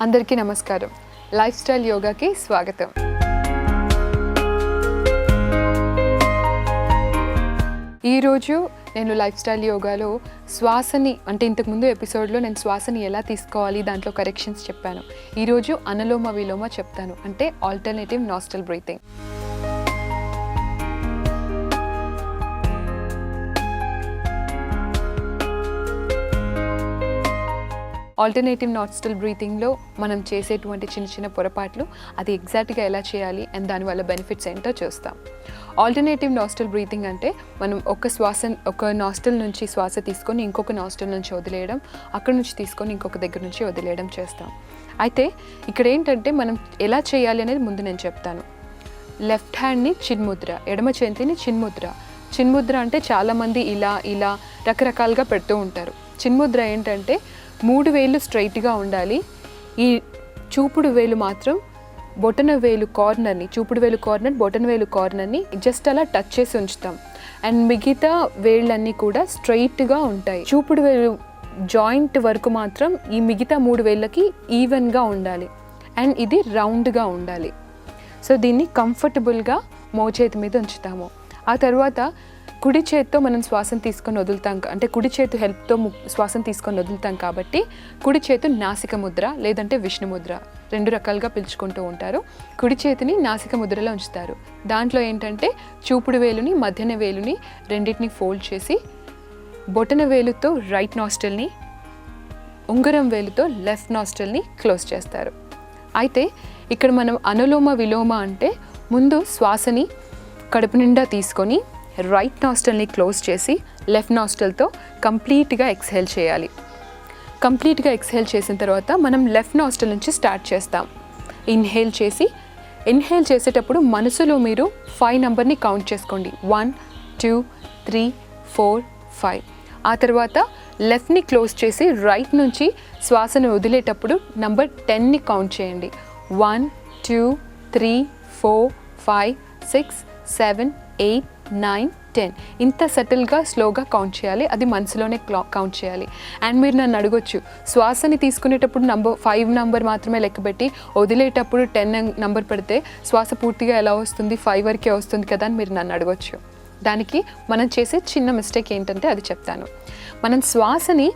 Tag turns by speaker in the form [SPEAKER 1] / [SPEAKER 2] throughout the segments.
[SPEAKER 1] అందరికీ నమస్కారం. Life style యోగాకి స్వాగతం. ఈరోజు నేను లైఫ్ స్టైల్ యోగాలో శ్వాసని అంటే ఇంతకుముందు ఎపిసోడ్లో నేను శ్వాసని ఎలా తీసుకోవాలి దాంట్లో కరెక్షన్స్ చెప్పాను. ఈరోజు అనులోమ విలోమ చెప్తాను, అంటే alternative nostril breathing. Alternative nostril బ్రీతింగ్లో మనం చేసేటువంటి చిన్న చిన్న పొరపాట్లు, అది ఎగ్జాక్ట్గా ఎలా చేయాలి అండ్ దానివల్ల బెనిఫిట్స్ ఏంటో చూస్తాం. ఆల్టర్నేటివ్ నాస్ట్రల్ బ్రీతింగ్ అంటే మనం ఒక నాస్ట్రల్ నుంచి శ్వాస తీసుకొని ఇంకొక నాస్ట్రల్ నుంచి వదిలేయడం, అక్కడ నుంచి తీసుకొని ఇంకొక దగ్గర నుంచి వదిలేయడం చేస్తాం. అయితే ఇక్కడ ఏంటంటే మనం ఎలా చేయాలి అనేది ముందు నేను చెప్తాను. లెఫ్ట్ హ్యాండ్ని చిన్ముద్ర, ఎడమ చేతిని చిన్ముద్ర. చిన్ముద్ర అంటే చాలామంది ఇలా రకరకాలుగా పెడుతూ ఉంటారు. చిన్ముద్ర ఏంటంటే 3 వేలు స్ట్రైట్గా ఉండాలి. ఈ చూపుడు వేలు మాత్రం బొటన వేలు కార్నర్ని, చూపుడు వేలు కార్నర్ బొటన వేలు కార్నర్ని జస్ట్ అలా టచ్ చేసి ఉంచుతాం. అండ్ మిగతా వేళ్ళన్నీ కూడా స్ట్రైట్గా ఉంటాయి. చూపుడు వేలు జాయింట్ వరకు మాత్రం ఈ మిగతా 3 వేళ్ళకి ఈవెన్గా ఉండాలి అండ్ ఇది రౌండ్గా ఉండాలి. సో దీన్ని కంఫర్టబుల్గా మోచేతి మీద ఉంచుతాము. ఆ తర్వాత కుడి చేతితో మనం శ్వాసను తీసుకొని వదులుతాం, అంటే కుడి చేతి హెల్ప్తో శ్వాసను తీసుకొని వదులుతాం కాబట్టి కుడి చేతి నాసిక ముద్ర లేదంటే విష్ణు ముద్ర, 2 రకాలుగా పిలుచుకుంటూ ఉంటారు. కుడి చేతిని నాసిక ముద్రలో ఉంచుతారు. దాంట్లో ఏంటంటే చూపుడు వేలుని మధ్యన వేలుని రెండింటిని ఫోల్డ్ చేసి బొటన వేలుతో రైట్ నాస్ట్రిల్ని, ఉంగరం వేలుతో లెఫ్ట్ నాస్ట్రిల్ని క్లోజ్ చేస్తారు. అయితే ఇక్కడ మనం అనులోమ విలోమ అంటే ముందు శ్వాసని కడుపు నిండా తీసుకొని రైట్ నాస్ట్రిల్ని క్లోజ్ చేసి లెఫ్ట్ నాస్ట్రిల్తో కంప్లీట్గా ఎక్స్హేల్ చేయాలి. కంప్లీట్గా ఎక్స్హేల్ చేసిన తర్వాత మనం లెఫ్ట్ నాస్ట్రిల్ నుంచి స్టార్ట్ చేస్తాం. ఇన్హేల్ చేసేటప్పుడు మనసులో మీరు 5 నెంబర్ని కౌంట్ చేసుకోండి. 1 2 3 4 5. ఆ తర్వాత లెఫ్ట్ని క్లోజ్ చేసి రైట్ నుంచి శ్వాసను వదిలేటప్పుడు నంబర్ 10ని కౌంట్ చేయండి. 1 2 3 4 5 6 7 8 9 10. ఇంత సెటిల్గా స్లోగా కౌంట్ చేయాలి, అది మనసులోనే కౌంట్ చేయాలి. అండ్ మీరు నన్ను అడగొచ్చు, శ్వాసని తీసుకునేటప్పుడు 5 నెంబర్ మాత్రమే లెక్కబెట్టి వదిలేటప్పుడు 10 నెంబర్ పెడితే శ్వాస పూర్తిగా ఎలా వస్తుంది, 5 వరకే వస్తుంది కదా అని మీరు నన్ను అడగొచ్చు. దానికి మనం చేసే చిన్న మిస్టేక్ ఏంటంటే అది చెప్తాను. మనం శ్వాసని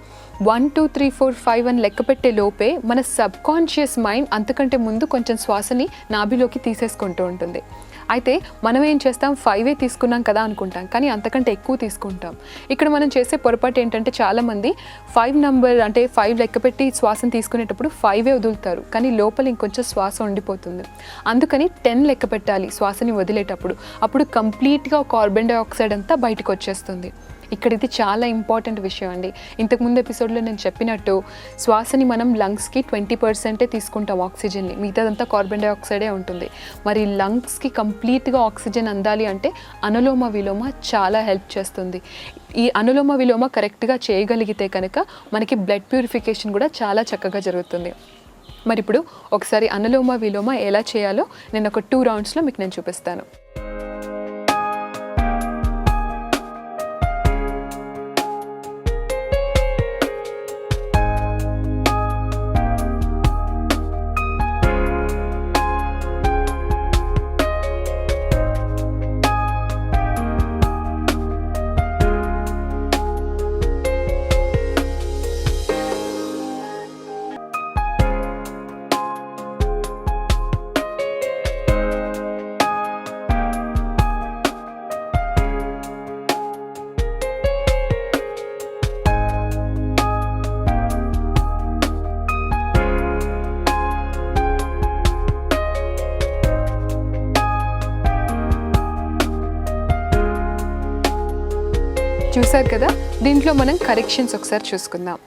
[SPEAKER 1] 1 2 3 4 5 అని లెక్క పెట్టే లోపే మన సబ్కాన్షియస్ మైండ్ అంతకంటే ముందు కొంచెం శ్వాసని నాభిలోకి తీసేసుకుంటూ ఉంటుంది. అయితే మనం ఏం చేస్తాం, 5 తీసుకున్నాం కదా అనుకుంటాం, కానీ అంతకంటే ఎక్కువ తీసుకుంటాం. ఇక్కడ మనం చేసే పొరపాటు ఏంటంటే చాలామంది 5 నెంబర్ అంటే 5 లెక్క పెట్టి శ్వాసను తీసుకునేటప్పుడు 5 వదులుతారు, కానీ లోపల ఇంకొంచెం శ్వాస ఉండిపోతుంది. అందుకని 10 లెక్క పెట్టాలి శ్వాసని వదిలేటప్పుడు. అప్పుడు కంప్లీట్గా కార్బన్ డైఆక్సైడ్ అంతా బయటకు వచ్చేస్తుంది. ఇక్కడ ఇది చాలా ఇంపార్టెంట్ విషయం అండి. ఇంతకుముందు ఎపిసోడ్లో నేను చెప్పినట్టు శ్వాసని మనం లంగ్స్కి 20% తీసుకుంటాం ఆక్సిజన్ని, మిగతాదంతా కార్బన్ డైఆక్సైడే ఉంటుంది. మరి లంగ్స్కి కంప్లీట్గా ఆక్సిజన్ అందాలి అంటే అనులోమ విలోమ చాలా హెల్ప్ చేస్తుంది. ఈ అనులోమ విలోమ కరెక్ట్గా చేయగలిగితే కనుక మనకి బ్లడ్ ప్యూరిఫికేషన్ కూడా చాలా చక్కగా జరుగుతుంది. మరి ఇప్పుడు ఒకసారి అనులోమ విలోమ ఎలా చేయాలో నేను ఒక 2 రౌండ్స్లో మీకు నేను చూపిస్తాను. చూసారు కదా, దీంట్లో మనం కరెక్షన్స్ ఒకసారి చూసుకుందాం.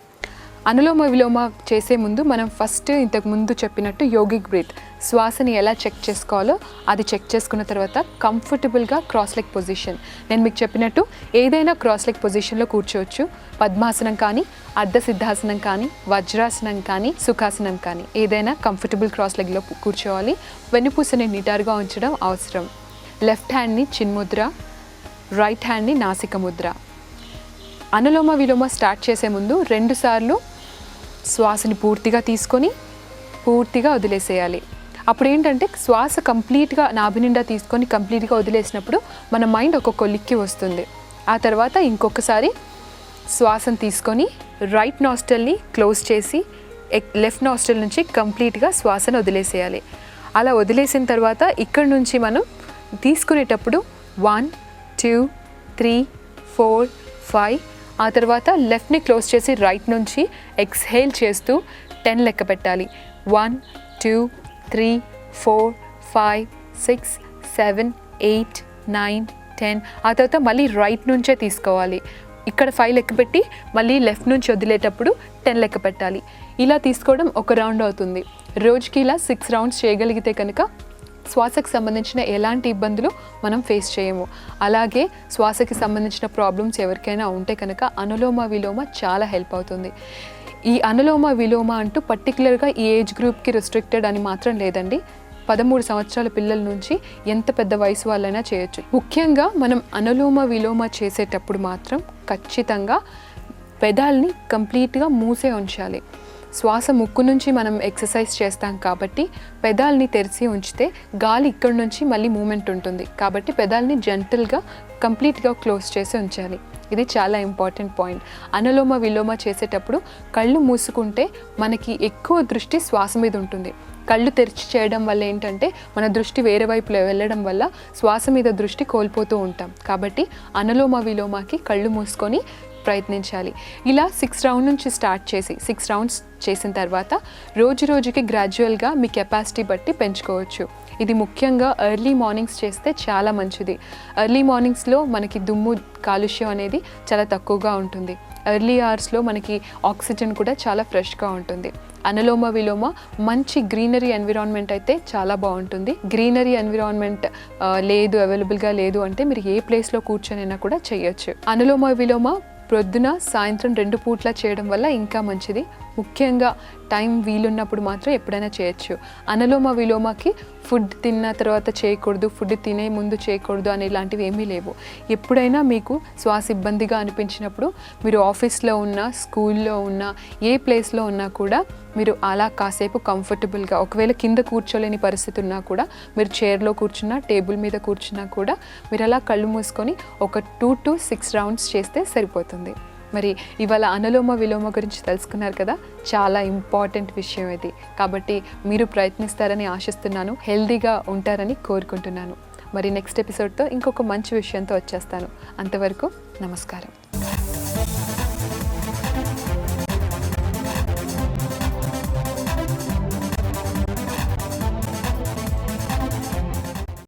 [SPEAKER 1] అనులోమ విలోమ చేసే ముందు మనం ఫస్ట్ ఇంతకుముందు చెప్పినట్టు యోగిక్ బ్రీత్, శ్వాసని ఎలా చెక్ చేసుకోవాలో అది చెక్ చేసుకున్న తర్వాత కంఫర్టబుల్గా క్రాస్ లెగ్ పొజిషన్, నేను మీకు చెప్పినట్టు ఏదైనా క్రాస్ లెగ్ పొజిషన్లో కూర్చోవచ్చు. పద్మాసనం కానీ, అర్ధ సిద్ధాసనం కానీ, వజ్రాసనం కానీ, సుఖాసనం కానీ, ఏదైనా కంఫర్టబుల్ క్రాస్ లెగ్లో కూర్చోవాలి. వెన్నుపూసని నిటారుగా ఉంచడం అవసరం. లెఫ్ట్ హ్యాండ్ని చిన్ముద్ర, రైట్ హ్యాండ్ని నాసిక ముద్ర. అనులోమ విలోమ స్టార్ట్ చేసే ముందు 2 సార్లు శ్వాసని పూర్తిగా తీసుకొని పూర్తిగా వదిలేసేయాలి. అప్పుడు ఏంటంటే శ్వాస కంప్లీట్గా నాభి నిండా తీసుకొని కంప్లీట్గా వదిలేసినప్పుడు మన మైండ్ ఒక కొలిక్కి వస్తుంది. ఆ తర్వాత ఇంకొకసారి శ్వాసను తీసుకొని రైట్ నాస్ట్రల్ని క్లోజ్ చేసి లెఫ్ట్ నాస్ట్రల్ నుంచి కంప్లీట్గా శ్వాసను వదిలేసేయాలి. అలా వదిలేసిన తర్వాత ఇక్కడ నుంచి మనం తీసుకునేటప్పుడు 1 2 3 4 5 ఆ తర్వాత లెఫ్ట్ని క్లోజ్ చేసి రైట్ నుంచి ఎక్స్హేల్ చేస్తూ 10 లెక్క పెట్టాలి. 1 2 3 4 5 6 7 8 9 10 ఆ తర్వాత మళ్ళీ రైట్ నుంచే తీసుకోవాలి. ఇక్కడ 5 లెక్క పెట్టి మళ్ళీ లెఫ్ట్ నుంచి వదిలేటప్పుడు 10 లెక్క పెట్టాలి. ఇలా తీసుకోవడం ఒక రౌండ్ అవుతుంది. రోజుకి ఇలా 6 రౌండ్స్ చేయగలిగితే కనుక శ్వాసకు సంబంధించిన ఎలాంటి ఇబ్బందులు మనం ఫేస్ చేయము. అలాగే శ్వాసకి సంబంధించిన ప్రాబ్లమ్స్ ఎవరికైనా ఉంటే కనుక అనులోమ విలోమ చాలా హెల్ప్ అవుతుంది. ఈ అనులోమ విలోమ అంటూ పర్టికులర్గా ఈ ఏజ్ గ్రూప్కి రిస్ట్రిక్టెడ్ అని మాత్రం లేదండి. 13 సంవత్సరాల పిల్లల నుంచి ఎంత పెద్ద వయసు వాళ్ళైనా చేయొచ్చు. ముఖ్యంగా మనం అనులోమ విలోమ చేసేటప్పుడు మాత్రం ఖచ్చితంగా పెదాల్ని కంప్లీట్గా మూసే ఉంచాలి. శ్వాస ముక్కు నుంచి మనం ఎక్సర్సైజ్ చేస్తాం కాబట్టి పెదాల్ని తెరిచి ఉంచితే గాలి ఇక్కడ నుంచి మళ్ళీ మూమెంట్ ఉంటుంది. కాబట్టి పెదాల్ని జెంటల్గా కంప్లీట్గా క్లోజ్ చేసి ఉంచాలి. ఇది చాలా ఇంపార్టెంట్ పాయింట్. అనులోమ విలోమ చేసేటప్పుడు కళ్ళు మూసుకుంటే మనకి ఎక్కువ దృష్టి శ్వాస మీద ఉంటుంది. కళ్ళు తెరిచి చేయడం వల్ల ఏంటంటే మన దృష్టి వేరే వైపులో వెళ్ళడం వల్ల శ్వాస మీద దృష్టి కోల్పోతూ ఉంటాం. కాబట్టి అనులోమ విలోమకి కళ్ళు మూసుకొని ప్రయత్నించాలి. ఇలా 6 రౌండ్ నుంచి స్టార్ట్ చేసి 6 రౌండ్స్ చేసిన తర్వాత రోజు రోజుకి గ్రాడ్యువల్గా మీ కెపాసిటీ బట్టి పెంచుకోవచ్చు. ఇది ముఖ్యంగా ఎర్లీ మార్నింగ్స్ చేస్తే చాలా మంచిది. ఎర్లీ మార్నింగ్స్లో మనకి దుమ్ము కాలుష్యం అనేది చాలా తక్కువగా ఉంటుంది. ఎర్లీ అవర్స్లో మనకి ఆక్సిజన్ కూడా చాలా ఫ్రెష్గా ఉంటుంది. అనులోమ విలోమ మంచి గ్రీనరీ ఎన్విరాన్మెంట్ అయితే చాలా బాగుంటుంది. గ్రీనరీ ఎన్విరాన్మెంట్ లేదు, అవైలబుల్గా లేదు అంటే మీరు ఏ ప్లేస్లో కూర్చొనైనా కూడా చేయొచ్చు. అనులోమ విలోమ ప్రొద్దున సాయంత్రం 2 పూట్ల చేయడం వల్ల ఇంకా మంచిది. ముఖ్యంగా టైం వీలున్నప్పుడు మాత్రం ఎప్పుడైనా చేయొచ్చు. అనులోమ విలోమకి ఫుడ్ తిన్న తర్వాత చేయకూడదు, ఫుడ్ తినే ముందు చేయకూడదు అని ఇలాంటివి ఏమీ లేవు. ఎప్పుడైనా మీకు శ్వాస ఇబ్బందిగా అనిపించినప్పుడు మీరు ఆఫీస్లో ఉన్నా, స్కూల్లో ఉన్నా, ఏ ప్లేస్లో ఉన్నా కూడా మీరు అలా కాసేపు కంఫర్టబుల్గా, ఒకవేళ కింద కూర్చోలేని పరిస్థితి ఉన్నా కూడా మీరు చైర్లో కూర్చున్నా, టేబుల్ మీద కూర్చున్నా కూడా మీరు అలా కళ్ళు మూసుకొని ఒక 2 to 6 రౌండ్స్ చేస్తే సరిపోతుంది. మరి ఇవాళ అనులోమ విలోమ గురించి తెలుసుకున్నారు కదా, చాలా ఇంపార్టెంట్ విషయం ఇది. కాబట్టి మీరు ప్రయత్నిస్తారని ఆశిస్తున్నాను, హెల్దీగా ఉంటారని కోరుకుంటున్నాను. మరి నెక్స్ట్ ఎపిసోడ్తో ఇంకొక మంచి విషయంతో వచ్చేస్తాను. అంతవరకు నమస్కారం.